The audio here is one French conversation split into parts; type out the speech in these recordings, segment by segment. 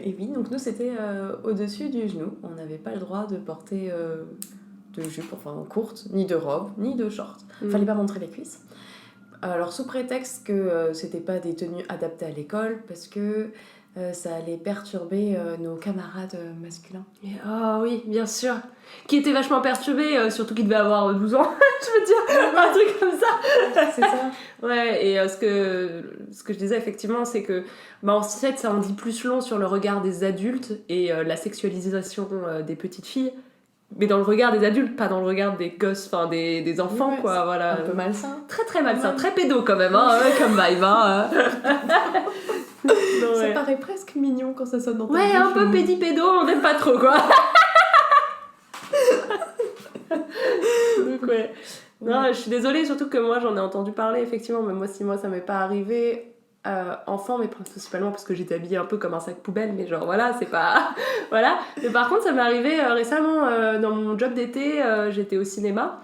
Et oui, donc nous c'était au-dessus du genou. On n'avait pas le droit de porter de jupe, enfin courte, ni de robe, ni de short. Fallait pas montrer les cuisses. Alors sous prétexte que c'était pas des tenues adaptées à l'école, parce que ça allait perturber nos camarades masculins. Ah oui, bien sûr. Qui était vachement perturbé, surtout qu'il devait avoir 12 ans, je veux dire, un truc comme ça. C'est ça. Ouais, et ce que je disais effectivement, c'est que en fait, ça en dit plus long sur le regard des adultes et la sexualisation des petites filles. Mais dans le regard des adultes, pas dans le regard des gosses, enfin des enfants, Ouais, quoi, voilà. Un peu malsain. Très très malsain, très pédo quand même, hein, comme vibe, hein. Non, Ça ouais. paraît presque mignon quand ça sonne dans ta Ouais, bouche, un peu ou- pédipédo, on n'aime pas trop, quoi. Donc ouais. Non, je suis désolée, surtout que moi j'en ai entendu parler, effectivement, mais moi ça m'est pas arrivé enfant, mais principalement parce que j'étais habillée un peu comme un sac poubelle, mais genre voilà, c'est pas... voilà. Mais par contre, ça m'est arrivé récemment, dans mon job d'été, j'étais au cinéma.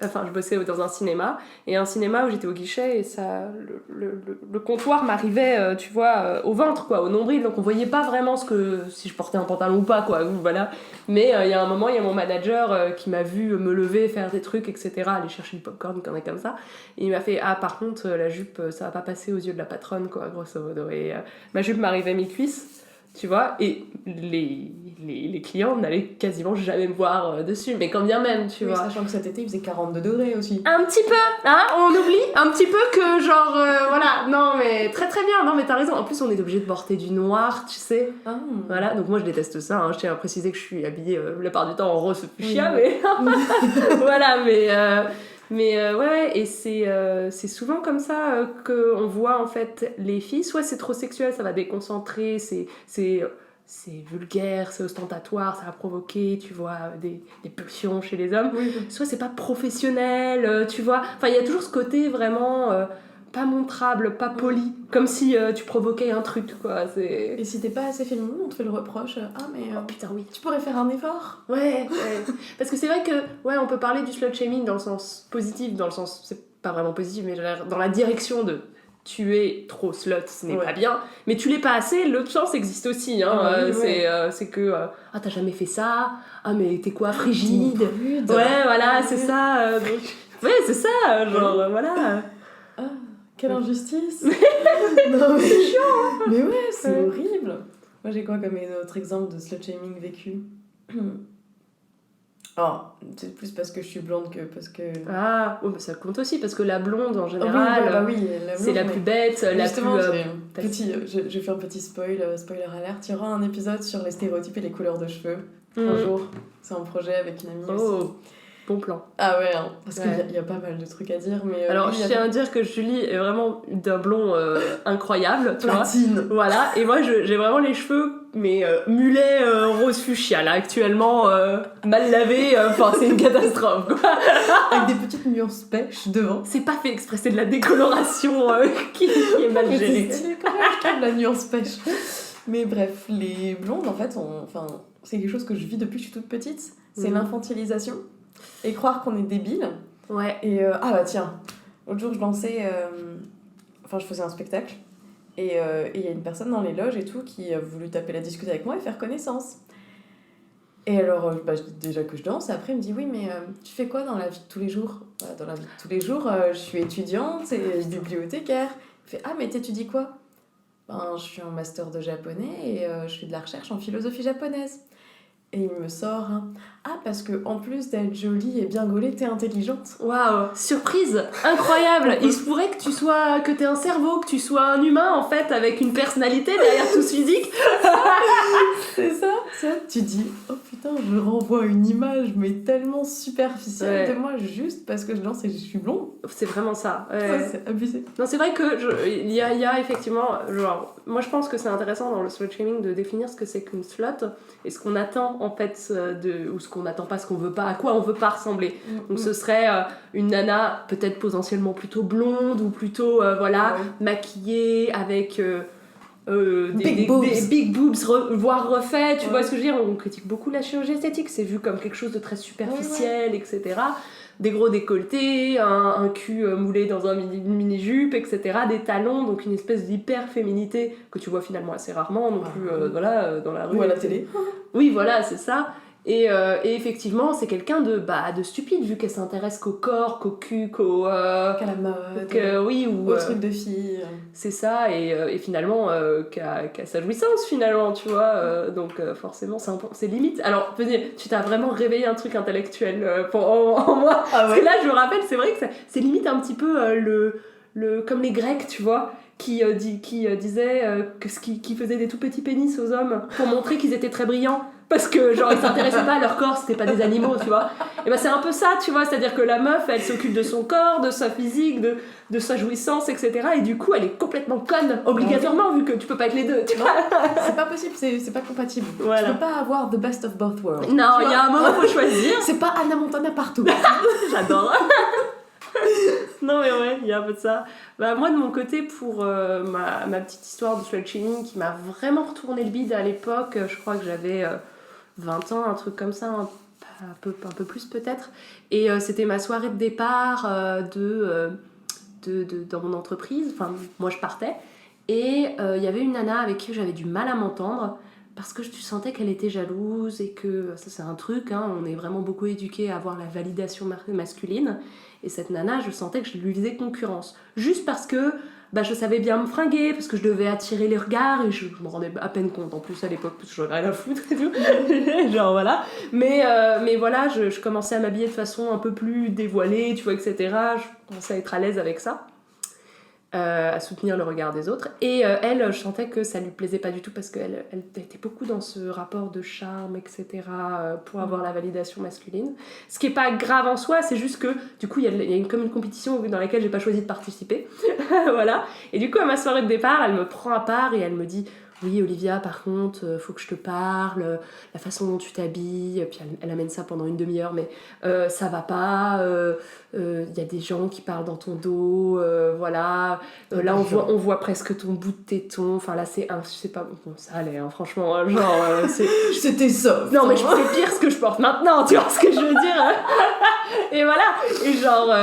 Enfin, je bossais dans un cinéma, et un cinéma où j'étais au guichet, et ça, le comptoir m'arrivait, tu vois, au ventre, quoi, au nombril, donc on voyait pas vraiment si je portais un pantalon ou pas, quoi, voilà. Mais il y a un moment, il y a mon manager qui m'a vu me lever, faire des trucs, etc., aller chercher du popcorn, comme ça, et il m'a fait « Ah, par contre, la jupe, ça va pas passer aux yeux de la patronne, quoi, grosso modo. » Et ma jupe m'arrivait mi-cuisse, tu vois, et les clients n'allaient quasiment jamais me voir dessus, mais quand bien même, tu Oui, vois. sachant que cet été il faisait 42 degrés aussi. Un petit peu, hein, on oublie un petit peu que genre, voilà, non mais très très bien, non mais t'as raison, en plus on est obligé de porter du noir, tu sais, voilà, donc moi je déteste ça, hein. Je tiens à préciser que je suis habillée la part du temps en rose fuchsia, mais voilà, mais ouais, et c'est souvent comme ça qu'on voit en fait les filles, soit c'est trop sexuel, ça va déconcentrer, c'est vulgaire, c'est ostentatoire, ça va provoquer, tu vois, des pulsions chez les hommes. Oui. Soit c'est pas professionnel, tu vois. Enfin, il y a toujours ce côté vraiment pas montrable, pas poli, comme si tu provoquais un truc, quoi. Et si t'es pas assez féminine, on te fait le reproche. Ah, mais Oh putain, oui. tu pourrais faire un effort. Ouais. Parce que c'est vrai que, ouais, on peut parler du slut shaming dans le sens positif, dans le sens, c'est pas vraiment positif, mais dans la direction de tu es trop slut, ce n'est pas bien, mais tu l'es pas assez, l'autre sens existe aussi, hein. C'est que ah, t'as jamais fait ça, ah mais t'es quoi, frigide, ouais, voilà, c'est ça, donc... ouais, c'est ça, genre, voilà. Ah, quelle injustice. Non, mais... C'est chiant, hein. Mais ouais, c'est Ouais. horrible. Moi j'ai quoi comme un autre exemple de slut shaming vécu? Oh, c'est plus parce que je suis blonde que parce que... Ah, oh, bah, ça compte aussi, parce que la blonde, en Ah général, oui, bah oui, la c'est blonde, la mais- plus bête, la Justement, plus... petit, je fais un petit spoiler alert. Il y aura un épisode sur les stéréotypes et les couleurs de cheveux. Un jour, c'est un projet avec une amie aussi. Oh, bon plan. Ah ouais, hein, parce Ouais. qu'il y a pas mal de trucs à dire. Mais, Alors, oui, je il y a tiens à dire que Julie est vraiment d'un blond incroyable, tu vois. platine. Voilà, et moi j'ai vraiment les cheveux, mais mulet rose fuchsia, là, actuellement, mal lavés, enfin c'est une catastrophe, quoi. Avec des petites nuances pêche devant. C'est pas fait exprès, c'est de la décoloration qui est mal Mais gérée. c'est stylé quand même, je trouve, la nuance pêche. Mais bref, les blondes, en fait, c'est quelque chose que je vis depuis que je suis toute petite. C'est l'infantilisation. Et croire qu'on est débile. Ouais. Et ah bah tiens, l'autre jour je dansais, je faisais un spectacle. Et il y a une personne dans les loges et tout qui a voulu taper la discute avec moi et faire connaissance. Et alors, je dis déjà que je danse, et après il me dit oui, mais tu fais quoi dans la vie de tous les jours? Dans la vie de tous les jours, je suis étudiante et bibliothécaire. Il fait ah, mais t'étudies quoi? Je suis en master de japonais et je fais de la recherche en philosophie japonaise. Et il me sort ah, parce que en plus d'être jolie et bien gaulée, t'es intelligente. Waouh, surprise, incroyable. Il se pourrait que t'aies un cerveau, que tu sois un humain en fait avec une personnalité derrière tout ce physique. C'est ça. Tu dis oh putain, je renvoie une image mais tellement superficielle de moi juste parce que je danse et je suis blonde. C'est vraiment ça. Ouais. Ça, c'est abusé. Non, c'est vrai que il y a effectivement, genre, moi je pense que c'est intéressant dans le slut shaming de définir ce que c'est qu'une slut et ce qu'on attend en fait ou ce qu'on attend pas, ce qu'on veut pas, à quoi on veut pas ressembler. Donc ce serait une nana peut-être potentiellement plutôt blonde ou plutôt maquillée avec des big boobs voire refaits, tu vois ce que je veux dire. On critique beaucoup la chirurgie esthétique, c'est vu comme quelque chose de très superficiel, etc. des gros décolletés, un cul moulé dans une mini-jupe, etc., des talons, donc une espèce d'hyper-féminité que tu vois finalement assez rarement non plus dans la rue. Ou à la télé. Oui, voilà, c'est ça. Et effectivement, c'est quelqu'un de stupide, vu qu'elle s'intéresse qu'au corps, qu'au cul, qu'à la mode, oui, ou au truc de fille. c'est ça, et finalement, qu'à sa jouissance, finalement, tu vois. Donc forcément, c'est limite. Alors, tu t'as vraiment réveillé un truc intellectuel en moi. Ah Parce ouais. que là, je me rappelle, c'est vrai que c'est limite un petit peu comme les Grecs, tu vois, qui disaient qui faisaient des tout petits pénis aux hommes pour montrer qu'ils étaient très brillants. Parce que genre ils s'intéressaient pas à leur corps, c'était pas des animaux, tu vois. Et ben c'est un peu ça, tu vois, c'est-à-dire que la meuf, elle s'occupe de son corps, de sa physique, de sa jouissance, etc. Et du coup, elle est complètement conne, obligatoirement, vu que tu peux pas être les deux, tu vois. C'est pas possible, c'est pas compatible. Voilà. Tu peux pas avoir the best of both worlds. Non, il y a un moment, faut choisir. C'est pas Anna Montana partout. J'adore. Non mais ouais, il y a un peu de ça. Bah, moi de mon côté, pour ma petite histoire de slut-shaming qui m'a vraiment retourné le bide à l'époque, je crois que j'avais 20 ans, un truc comme ça, un peu plus peut-être. Et c'était ma soirée de départ dans mon entreprise. Enfin, moi je partais. Et il y avait une nana avec qui j'avais du mal à m'entendre parce que tu sentais qu'elle était jalouse et que ça c'est un truc, hein, on est vraiment beaucoup éduqués à avoir la validation masculine. Et cette nana, je sentais que je lui faisais concurrence. Juste parce que je savais bien me fringuer, parce que je devais attirer les regards, et je me rendais à peine compte en plus à l'époque, parce que j'avais rien à foutre et tout. Genre voilà. Mais voilà, je commençais à m'habiller de façon un peu plus dévoilée, tu vois, etc. Je commençais à être à l'aise avec ça. À soutenir le regard des autres. Et elle, je sentais que ça lui plaisait pas du tout parce qu'elle était beaucoup dans ce rapport de charme, etc. Pour avoir la validation masculine. Ce qui est pas grave en soi, c'est juste que du coup, il y a comme une compétition dans laquelle j'ai pas choisi de participer. Voilà. Et du coup, à ma soirée de départ, elle me prend à part et elle me dit: oui, Olivia, par contre, faut que je te parle, la façon dont tu t'habilles, puis elle amène ça pendant une demi-heure, mais ça va pas, y a des gens qui parlent dans ton dos, voilà, là on voit presque ton bout de téton, enfin là c'est je sais pas, bon, ça allait, hein, franchement, hein, genre, C'était soft. Non, mais je fais pire ce que je porte maintenant, tu vois ce que je veux dire. Et voilà, et genre,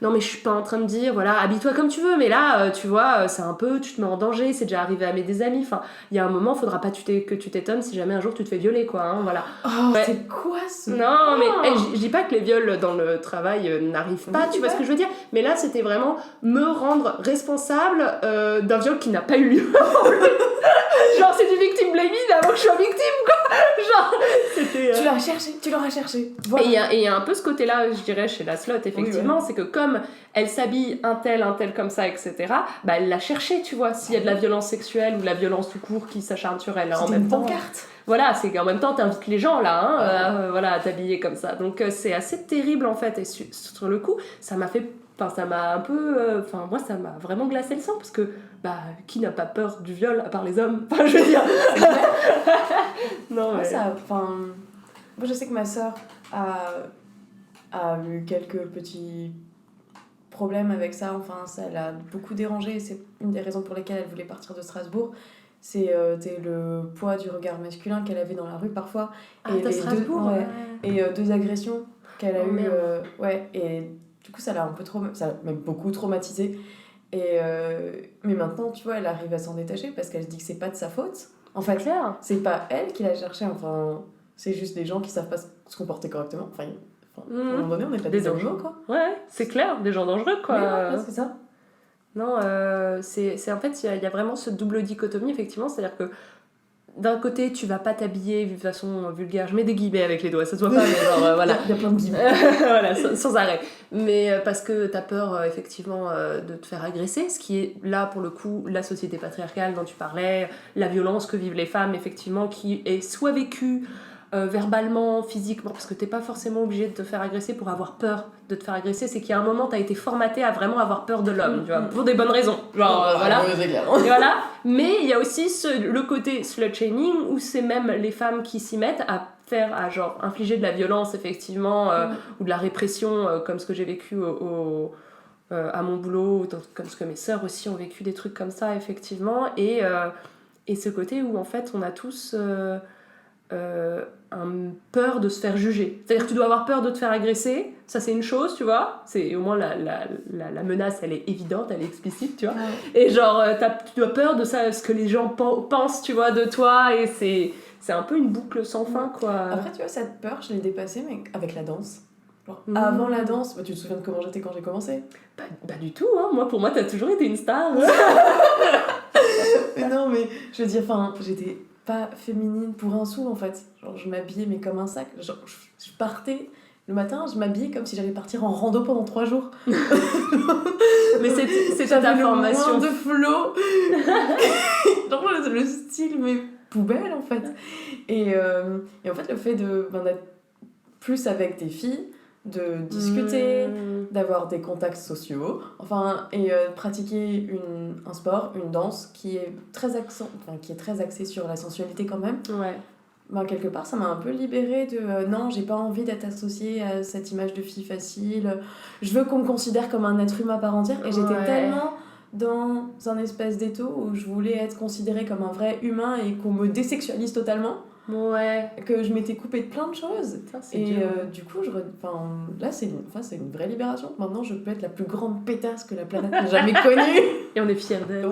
non mais je suis pas en train de dire voilà habille-toi comme tu veux, mais là tu vois c'est un peu, tu te mets en danger, c'est déjà arrivé à des amis, enfin il y a un moment, faudra pas que tu t'étonnes si jamais un jour tu te fais violer, quoi, hein, voilà. Oh, ouais. C'est quoi ce... Non mais je dis pas que les viols dans le travail n'arrivent pas, tu vois ce que je veux dire, mais là c'était vraiment me rendre responsable d'un viol qui n'a pas eu lieu. Genre c'est du victim blaming avant que je sois victime, quoi. Genre c'était tu l'auras cherché voilà. Et il y a un peu ce côté là, je dirais, chez la slut, effectivement, oui, ouais. C'est que comme elle s'habille un tel comme ça, etc., elle l'a cherché, tu vois, s'il y a de la violence sexuelle ou de la violence tout court qui s'acharne sur elle, en même temps. Voilà, c'est qu'en même temps t'invites les gens là, hein, voilà, à t'habiller comme ça, donc c'est assez terrible en fait. Et sur le coup ça m'a un peu, moi ça m'a vraiment glacé le sang, parce que qui n'a pas peur du viol à part les hommes, enfin je veux dire. Non, mais... moi je sais que ma sœur a eu quelques petits problèmes avec ça, enfin ça l'a beaucoup dérangée, et c'est une des raisons pour lesquelles elle voulait partir de Strasbourg. C'est le poids du regard masculin qu'elle avait dans la rue parfois, et Strasbourg, et 2 agressions qu'elle a eues, et du coup ça l'a ça l'a même beaucoup traumatisée, et mais maintenant tu vois elle arrive à s'en détacher parce qu'elle se dit que c'est pas de sa faute, en fait. C'est pas elle qui l'a cherché, enfin c'est juste des gens qui savent pas se comporter correctement, à un moment donné on est pas des dangereux, quoi. Ouais, c'est clair, des gens dangereux, quoi. Ouais, c'est ça. Non, c'est en fait, il y a vraiment ce double dichotomie, effectivement, c'est-à-dire que d'un côté, tu vas pas t'habiller de façon vulgaire, je mets des guillemets avec les doigts, ça se voit pas, mais genre, voilà. Il y a plein de guillemets. Voilà, sans arrêt. Mais parce que t'as peur, effectivement, de te faire agresser, ce qui est, là, pour le coup, la société patriarcale dont tu parlais, la violence que vivent les femmes, effectivement, qui est soit vécue verbalement, physiquement, parce que t'es pas forcément obligé de te faire agresser pour avoir peur de te faire agresser, c'est qu'il y a un moment t'as été formaté à vraiment avoir peur de l'homme, tu vois, pour des bonnes raisons, genre voilà. Et voilà. Mais il y a aussi le côté slut shaming où c'est même les femmes qui s'y mettent à genre infliger de la violence, effectivement, ou de la répression, comme ce que j'ai vécu à mon boulot, comme ce que mes sœurs aussi ont vécu, des trucs comme ça, effectivement, et ce côté où en fait on a tous peur de se faire juger. C'est-à-dire que tu dois avoir peur de te faire agresser, ça c'est une chose, tu vois, c'est au moins la menace elle est évidente, elle est explicite, tu vois, et genre tu dois peur de ça, ce que les gens pensent, tu vois, de toi, et c'est un peu une boucle sans fin, quoi. Après, tu vois, cette peur, je l'ai dépassée, mais avec la danse. Genre, avant la danse, tu te souviens de comment j'étais quand j'ai commencé? Pas du tout, hein. Pour moi, t'as toujours été une star. Mais non, mais je veux dire, j'étais pas féminine pour un sou, en fait. Genre, je m'habillais, mais comme un sac. Genre, je partais le matin, je m'habillais comme si j'allais partir en rando pendant 3 jours. Mais c'était ta formation. Le moins de flow. Genre, le style, mais poubelle, en fait. Et en fait, le fait d'être plus avec des filles, de discuter, d'avoir des contacts sociaux, et pratiquer un sport, une danse qui est très axée sur la sensualité quand même. Ouais. Quelque part, ça m'a un peu libérée de non, j'ai pas envie d'être associée à cette image de fille facile. Je veux qu'on me considère comme un être humain à part entière. Et j'étais tellement dans un espèce d'étau où je voulais être considérée comme un vrai humain et qu'on me désexualise totalement. Ouais. Que je m'étais coupée de plein de choses. Et du coup, là, c'est une vraie libération. Maintenant, je peux être la plus grande pétasse que la planète n'a jamais connue. Et on est fiers d'elle.